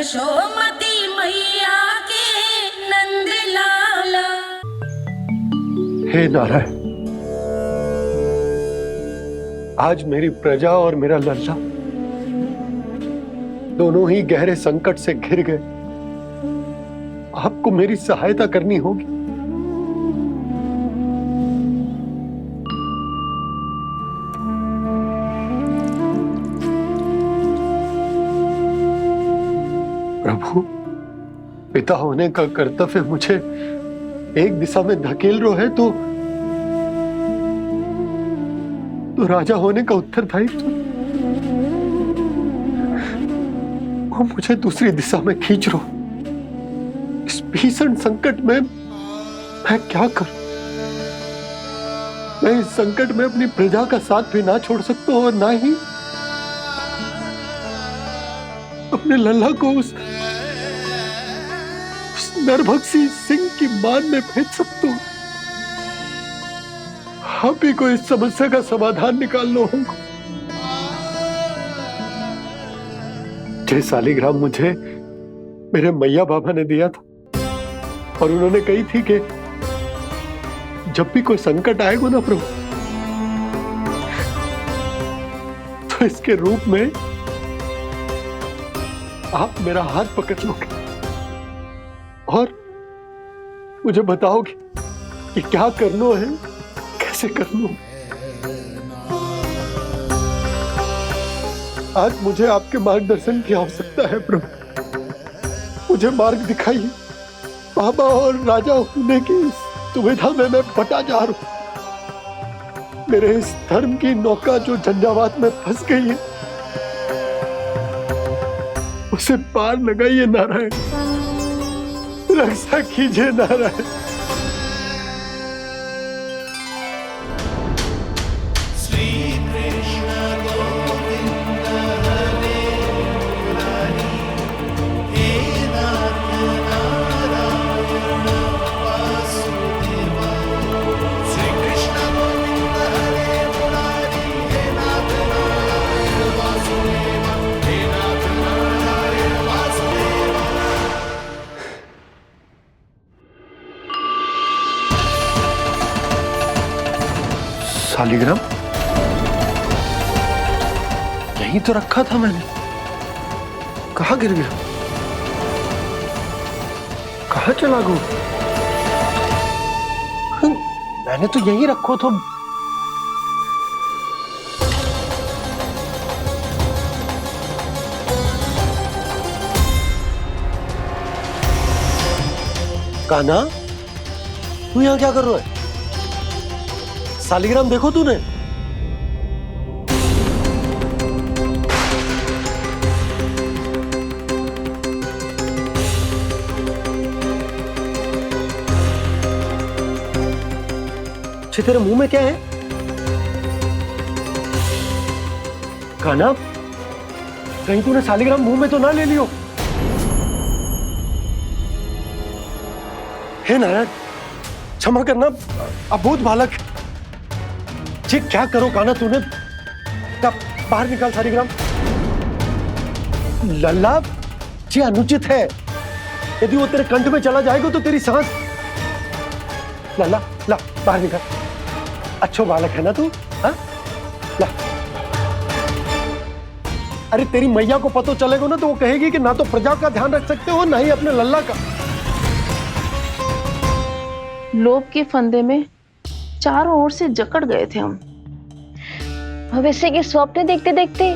यशोमती मैया के नंद लाला। हे नारायण, आज मेरी प्रजा और मेरा लल्ला दोनों ही गहरे संकट से घिर गए। आपको मेरी सहायता करनी होगी। प्रभु, पिता होने का कर्तव्य मुझे एक दिशा में धकेल रहे है तो राजा होने का उत्तरदायित्व वो मुझे दूसरी दिशा में खींच रो। इस भीषण संकट में मैं क्या करूं? मैं इस संकट में अपनी प्रजा का साथ भी ना छोड़ सकता हूं और ना ही अपने लल्ला को उस नरभक्षी सिंह की मान में भेज सकता हूं। आप ही को इस समस्या का समाधान निकालना होगा। जय शालिग्राम मुझे मेरे मैया बाबा ने दिया था और उन्होंने कही थी कि जब भी कोई संकट आएगा ना प्रभु, तो इसके रूप में आप मेरा हाथ पकड़ लोगे और मुझे बताओगे कि क्या करना है, कैसे करना है। आज मुझे आपके मार्गदर्शन की आवश्यकता है प्रभु। मुझे मार्ग दिखाइए। बाबा और राजा होने की सुविधा में मैं बटा जा रहा हूं। मेरे इस धर्म की नौका जो झंझावात में फंस गई है, उसे पार लगाइए नारायण। रक्षा कीजिए नारायण। शालिग्राम यहीं तो रखा था मैंने। कहाँ गिर गया? कहाँ चला गया? मैंने तो यहीं रखो था। कान्हा, तू यहाँ क्या कर रहा है? शालिग्राम देखो तूने? तेरे मुंह में क्या है? कान्हा, कहीं तूने शालिग्राम मुंह में तो ना ले लियो? हे नारायण, क्षमा करना, अबोध बालक। जी क्या करो कान्हा तूने? बाहर निकाल शालिग्राम। लल्ला, जी अनुचित है। यदि वो तेरे कंठ में चला जाएगा तो तेरी सांस। लल्ला, ला बाहर निकाल। अच्छो बालक है ना तू? हाँ? ला। अरे तेरी मैया को पता चलेगा ना तो वो कहेगी कि ना तो प्रजा का ध्यान रख सकते हो ना ही अपने लल्ला का। लोभ के फंदे में चारों ओर से जकड़ गए थे हम। भविष्य के स्वप्न देखते देखते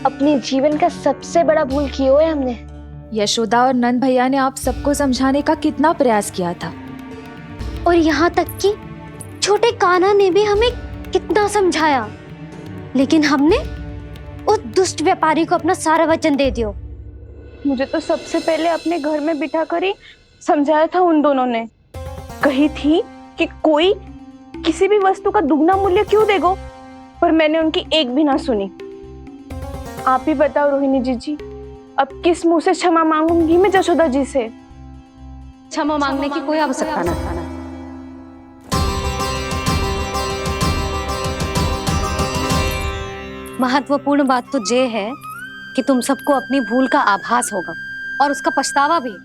अपने जीवन का सबसे बड़ा भूल किया है हमने। यशोदा और नंद भैया ने आप सबको समझाने का कितना प्रयास किया था, और यहाँ तक कि छोटे कान्हा ने भी हमें कितना समझाया, लेकिन हमने उस दुष्ट व्यापारी को अपना सारा वचन दे दिया। मुझे तो सबसे पहले अपने घर में बिठा कर ही समझाया था उन दोनों ने। कही थी कि कोई किसी भी वस्तु का दुगना मूल्य क्यों देगा, पर मैंने उनकी एक भी ना सुनी। आप ही बताओ रोहिणी जी, अब किस मुंह से क्षमा मांगूंगी मैं जशोदा जी से? क्षमा मांगने की कोई आवश्यकता ना था। महत्वपूर्ण बात तो ये है कि तुम सबको अपनी भूल का आभास होगा और उसका पछतावा भी।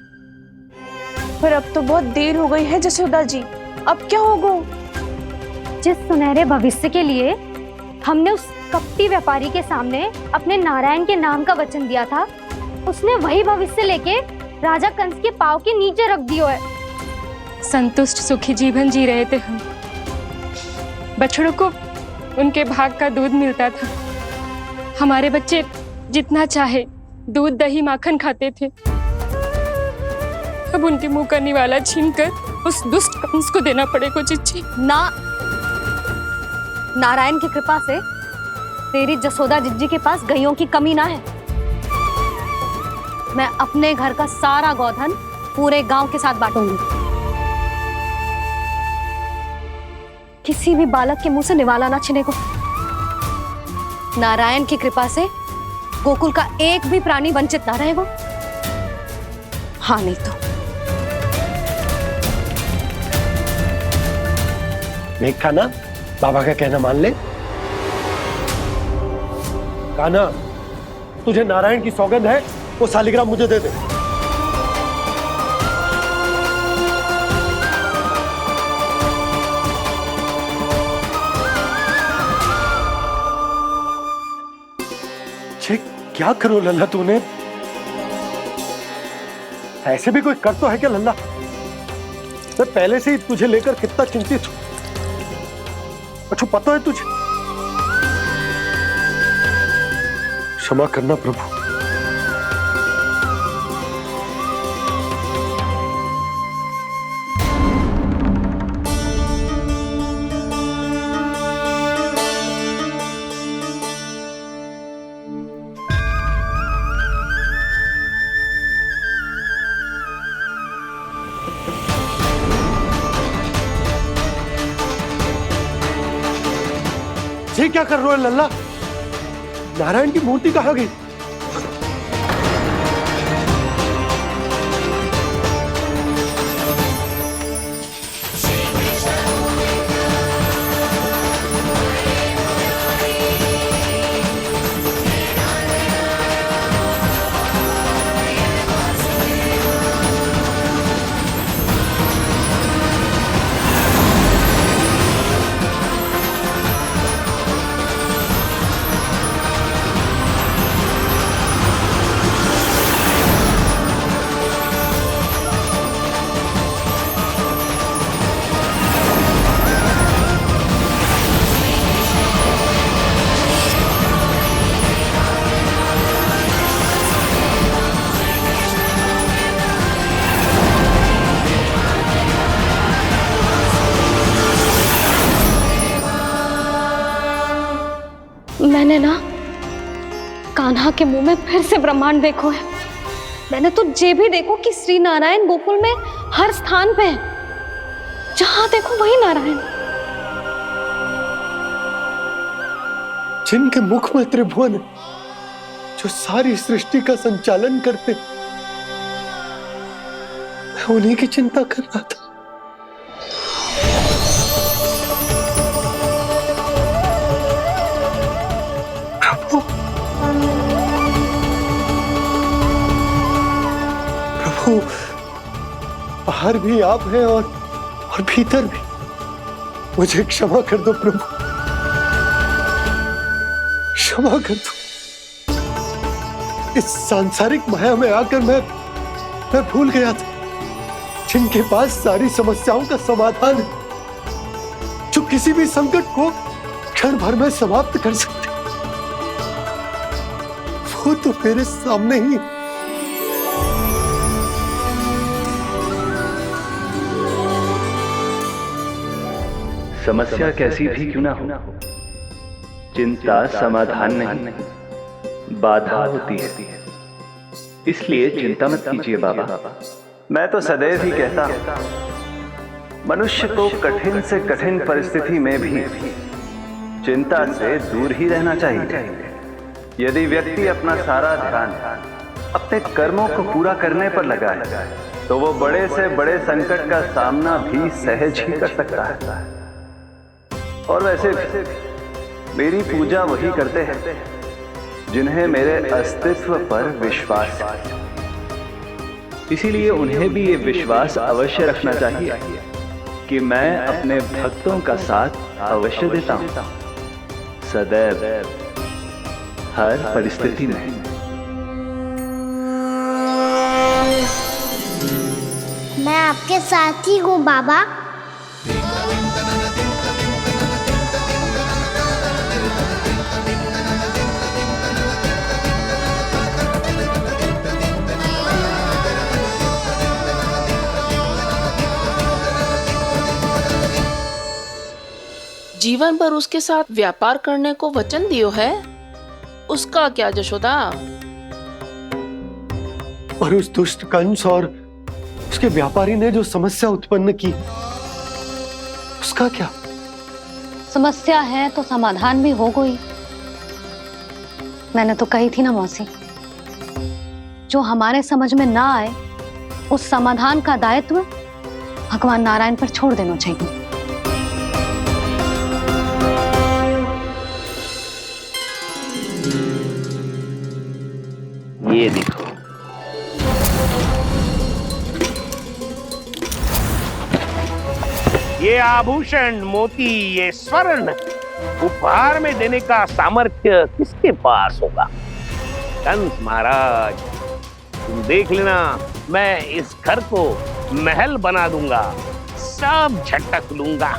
पर अब तो बहुत देर हो गई है जसोदा जी, अब क्या होगा? जिस सुनहरे भविष्य के लिए हमने उस कपटी व्यापारी के सामने अपने नारायण के नाम का वचन दिया था, उसने वही भविष्य लेके राजा कंस के पांव के नीचे रख दियो है। संतुष्ट सुखी जीवन जी रहे थे हम। बछड़ों को उनके भाग का दूध मिलता था। हमारे बच्चे जितना चाहे दूध दही माखन खाते थे। अब उनके मुंह का निवाला छीनकर उस दुष्ट कंस को देना पड़ेगा चिच्ची। ना, नारायण की कृपा से तेरी जसोदा जिज्जी के पास गैयों की कमी ना है। मैं अपने घर का सारा गोधन पूरे गांव के साथ बांटूंगी। किसी भी बालक के मुंह से निवाला ना छिने को। नारायण की कृपा से गोकुल का एक भी प्राणी वंचित ना रहेगा। हाँ नहीं तो देख कान्हा, बाबा का कहना मान ले। कान्हा, तुझे नारायण की सौगंध है, वो शालिग्राम मुझे दे दे। क्या करो लल्ला तूने? ऐसे भी कोई कर तो है क्या लल्ला? मैं पहले से ही तुझे लेकर कितना चिंतित हूं। अच्छा पता है तुझे? क्षमा करना प्रभु। ये क्या कर रहे हो लल्ला? नारायण की मूर्ति कहाँ गई? मैंने ना कान्हा के मुंह में फिर से ब्रह्मांड देखो है। मैंने तो ये भी देखो कि श्री नारायण गोकुल में हर स्थान पे है। जहां देखो वही नारायण। जिनके मुख में त्रिभुवन है, जो सारी सृष्टि का संचालन करते, मैं उन्हीं की चिंता कर रहा था। प्रभु, बाहर भी आप हैं और भीतर भी। मुझे क्षमा कर दो प्रभु, क्षमा कर दो। इस सांसारिक माया में आकर मैं भूल गया था, जिनके पास सारी समस्याओं का समाधान है, जो किसी भी संकट को क्षण भर में समाप्त कर सकते, वो तो मेरे सामने ही। समस्या कैसी भी क्यों ना हो, चिंता समाधान नहीं, बाधा होती है। इसलिए चिंता मत कीजिए बाबा। मैं तो सदैव ही कहता हूं, मनुष्य को कठिन से कठिन परिस्थिति में भी चिंता से दूर ही रहना चाहिए। यदि व्यक्ति अपना सारा ध्यान अपने कर्मों को पूरा करने पर लगाए, तो वो बड़े से बड़े संकट का सामना भी सहज ही कर सकता है। और वैसे भी मेरी पूजा वही करते हैं जिन्हें मेरे अस्तित्व पर विश्वास है। इसीलिए उन्हें भी ये विश्वास अवश्य रखना चाहिए कि मैं अपने भक्तों का साथ अवश्य देता हूं, सदैव, हर परिस्थिति में। मैं आपके साथ ही हूँ बाबा। जीवन भर उसके साथ व्यापार करने को वचन दियो है, उसका क्या यशोदा? और उस दुष्ट कंस और उसके व्यापारी ने जो समस्या उत्पन्न की, उसका क्या? समस्या है तो समाधान भी हो गई। मैंने तो कही थी ना मौसी, जो हमारे समझ में ना आए उस समाधान का दायित्व भगवान नारायण पर छोड़ देना चाहिए। ये देखो, ये आभूषण, मोती, ये स्वर्ण उपहार में देने का सामर्थ्य किसके पास होगा? कंस महाराज, तुम देख लेना, मैं इस घर को महल बना दूंगा, सब झटक लूंगा।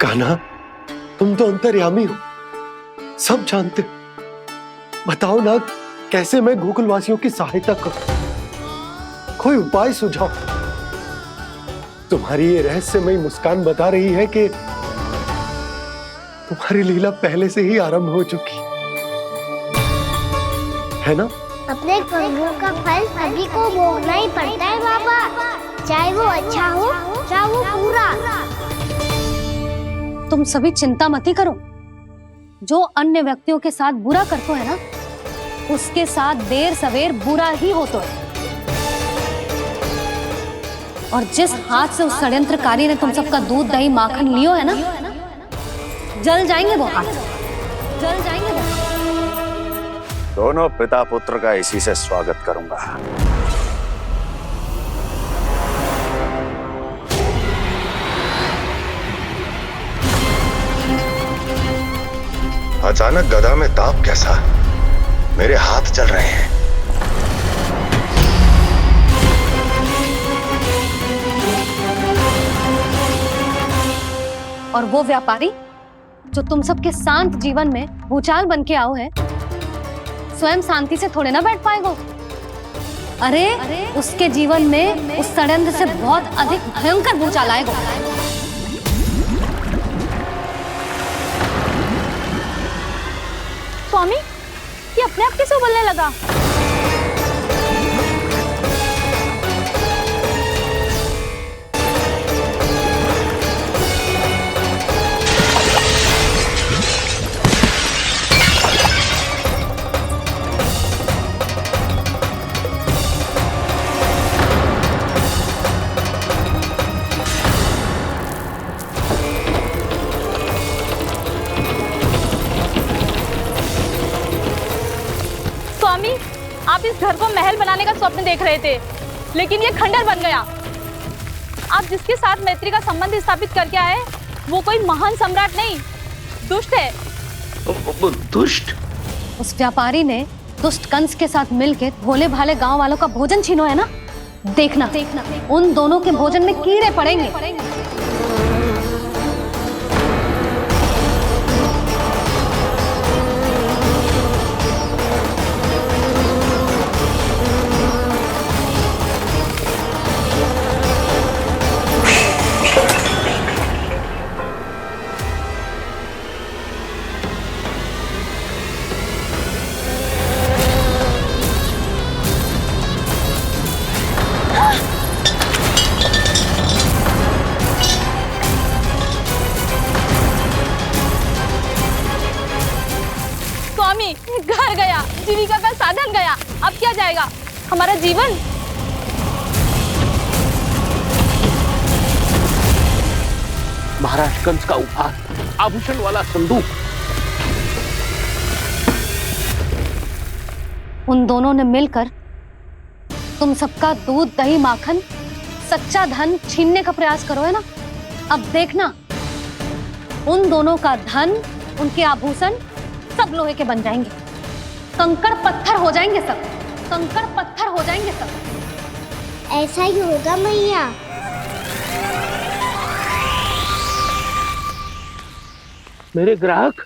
कान्हा, तुम तो अंतर्यामी हो, सब जानते हो। बताओ ना, कैसे मैं गोकुलवासियों की सहायता करूं? कोई उपाय सुझाओ। तुम्हारी ये रहस्यमयी मुस्कान बता रही है कि तुम्हारी लीला पहले से ही आरंभ हो चुकी है ना? अपने कर्मों का फल सभी को भोगना ही पड़ता है बाबा, चाहे वो अच्छा हो चाहे वो बुरा। तुम सभी चिंता मत करो। जो अन्य व्यक्तियों के साथ बुरा करते है ना, उसके साथ देर सवेर बुरा ही होता है। और जिस हाथ से उस षड्यंत्रकारी ने तुम सबका दूध दही माखन लियो है ना, जल जाएंगे वो हाथ, जल जाएंगे वो। दोनों पिता पुत्र का इसी से स्वागत करूंगा। अचानक गदा में ताप कैसा? मेरे हाथ चल रहे हैं। और वो व्यापारी जो तुम सबके शांत जीवन में भूचाल बन के आओ है, स्वयं शांति से थोड़े ना बैठ पाएगा। अरे उसके जीवन में उस षड्यंत्र से बहुत अधिक भयंकर भूचाल आएगा। स्वामी, ये अपने आप कैसे उबलने लगा? स्वामी, आप इस घर को महल बनाने का स्वप्न देख रहे थे, लेकिन ये खंडर बन गया। आप जिसके साथ मैत्री का संबंध स्थापित करके आए, वो कोई महान सम्राट नहीं, दुष्ट है। दुष्ट? उस व्यापारी ने दुष्ट कंस के साथ मिलकर भोले भाले गांव वालों का भोजन छीनो है ना, देखना उन दोनों के भोजन में कीड़े पड़ेंगे। स्वामी, घर गया, जीविका का साधन गया, अब क्या जाएगा हमारा जीवन? महाराज कंस का उपहार, आभूषण वाला संदूक, उन दोनों ने मिलकर तुम सबका दूध दही माखन सच्चा धन छीनने का प्रयास करो, है ना? अब देखना, उन दोनों का धन, उनके आभूषण सब लोहे के बन जाएंगे, कंकड़ पत्थर हो जाएंगे सब, कंकड़ पत्थर हो जाएंगे सब। ऐसा ही होगा मैया। मेरे ग्राहक।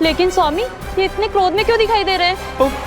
लेकिन स्वामी, ये इतने क्रोध में क्यों दिखाई दे रहे हैं?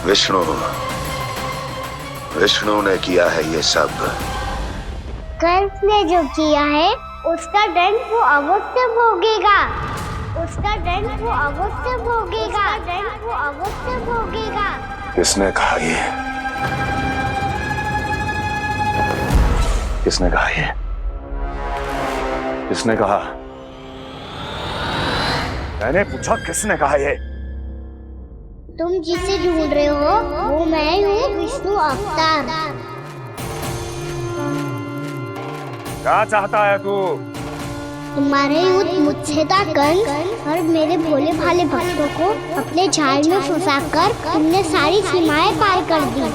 विष्णु, विष्णु ने किया है ये सब। कंस ने जो किया है उसका दंड वो अवश्य भोगेगा, उसका दंड वो अवश्य भोगेगा, दंड वो अवश्य भोगेगा। किसने कहा ये? किसने कहा ये? किसने कहा? मैंने पूछा किसने कहा ये? तुम जिसे ढूंढ रहे हो वो मैं हूँ, विष्णु अवतार। क्या चाहता है तू? तुम्हारे युद्ध मुझसे था कंस, और मेरे भोले भाले भक्तों को अपने जाल में फंसाकर तुमने सारी सीमाएं पार कर दी।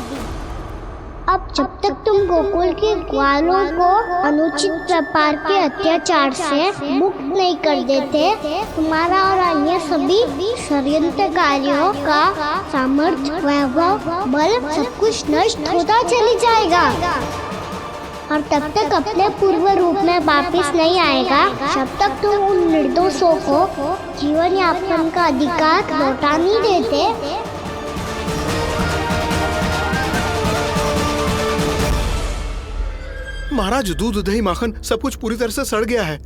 अब जब तक तुम गोकुल के ग्वालों को अनुचित प्रकार के अत्याचार से मुक्त नहीं कर देते, तुम्हारा और अन्य सभी षड्यंत्रकारियों का सामर्थ्य, वैभव, बल सब कुछ नष्ट होता चली जाएगा, और तब तक अपने पूर्व रूप में वापस नहीं आएगा जब तक तुम उन निर्दोषों को जीवन यापन का अधिकार लौटा नहीं देते। महाराज, दूध दही माखन सब कुछ पूरी तरह से सड़ गया है।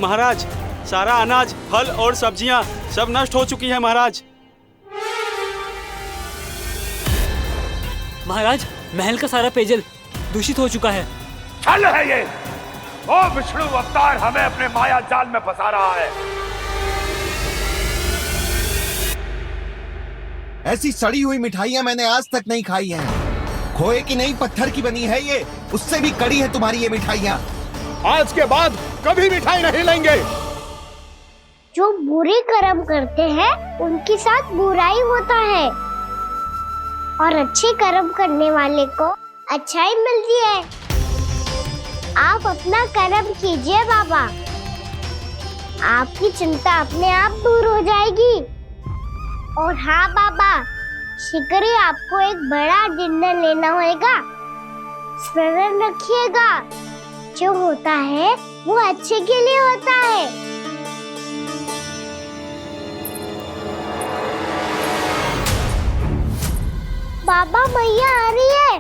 महाराज, सारा अनाज, फल और सब्जियां सब नष्ट हो चुकी हैं महाराज। महाराज, महल का सारा पेयजल दूषित हो चुका है। छल है ये। ओ विष्णु अवतार हमें अपने माया जाल में फंसा रहा है। ऐसी सड़ी हुई मिठाइयां मैंने आज तक नहीं खाई हैं। खोए की नहीं, पत्थर की बनी है ये, उससे भी कड़ी है तुम्हारी ये मिठाइयां। आज के बाद कभी मिठाई नहीं लेंगे। जो बुरे कर्म करते हैं उनके साथ बुराई होता है, और अच्छे कर्म करने वाले को अच्छाई मिलती है। आप अपना कर्म कीजिए बाबा, आपकी चिंता अपने आप दूर हो जाएगी। और हाँ बाबा, शीघ्र ही आपको एक बड़ा निर्णय लेना होगा। स्मरण रखिएगा, जो होता है वो अच्छे के लिए होता है। बाबा, मैया आ रही है,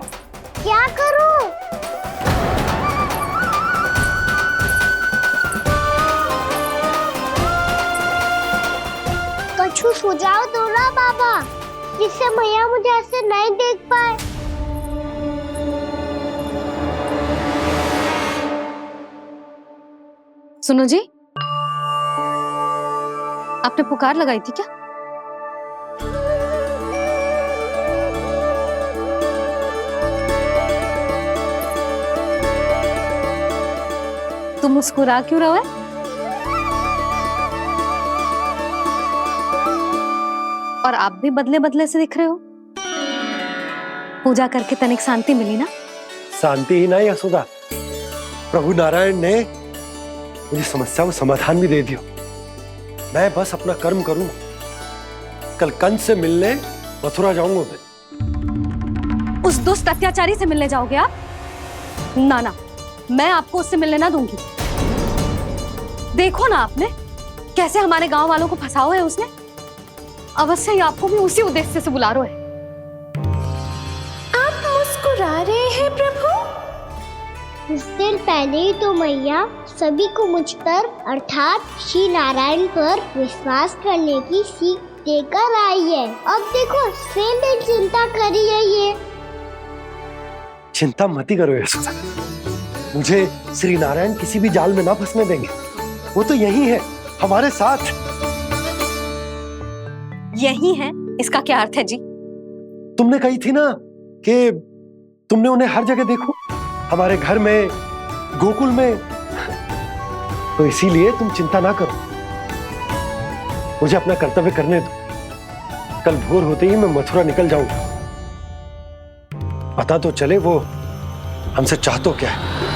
क्या करूं? कुछ सुझाव दो ना बाबा, जिससे मैया मुझे ऐसे नहीं देख पाए। सुनो जी, आपने पुकार लगाई थी क्या? तुम मुस्कुरा क्यों रहे हो? और आप भी बदले बदले से दिख रहे हो। पूजा करके तनिक शांति मिली ना? शांति ही नहीं यशोदा, प्रभु नारायण ने मुझे समस्या को समाधान भी दे दिया। मैं बस अपना कर्म करूं। कल कंस से मिलने मथुरा जाऊंगा मैं। उस दुष्ट अत्याचारी से मिलने जाओगे आप? ना ना, मैं आपको उससे मिलने ना दूंगी। देखो ना आपने कैसे हमारे गांव वालों को फंसाओ है उसने। अवश्य ही आपको भी उसी उद्देश्य से बुला रहे हैं। आप मुस्कुरा रहे हैं प्रभु? कुछ देर पहले ही तो मैया सभी को मुझ पर अर्थात श्री नारायण पर विश्वास करने की सीख देकर आई है। अब देखो स्वयं भी चिंता करी है ये। चिंता मत ही करो यशोदा, मुझे श्री नारायण किसी भी जाल में ना फंसने देंगे। वो तो यही है हमारे साथ। यही है, इसका क्या अर्थ है जी? तुमने कही थी ना कि तुमने उन्हें हर जगह देखो, हमारे घर में, गोकुल में, तो इसीलिए तुम चिंता ना करो, मुझे अपना कर्तव्य करने दो। कल भोर होते ही मैं मथुरा निकल जाऊंगा। पता तो चले वो हमसे चाहतो क्या है।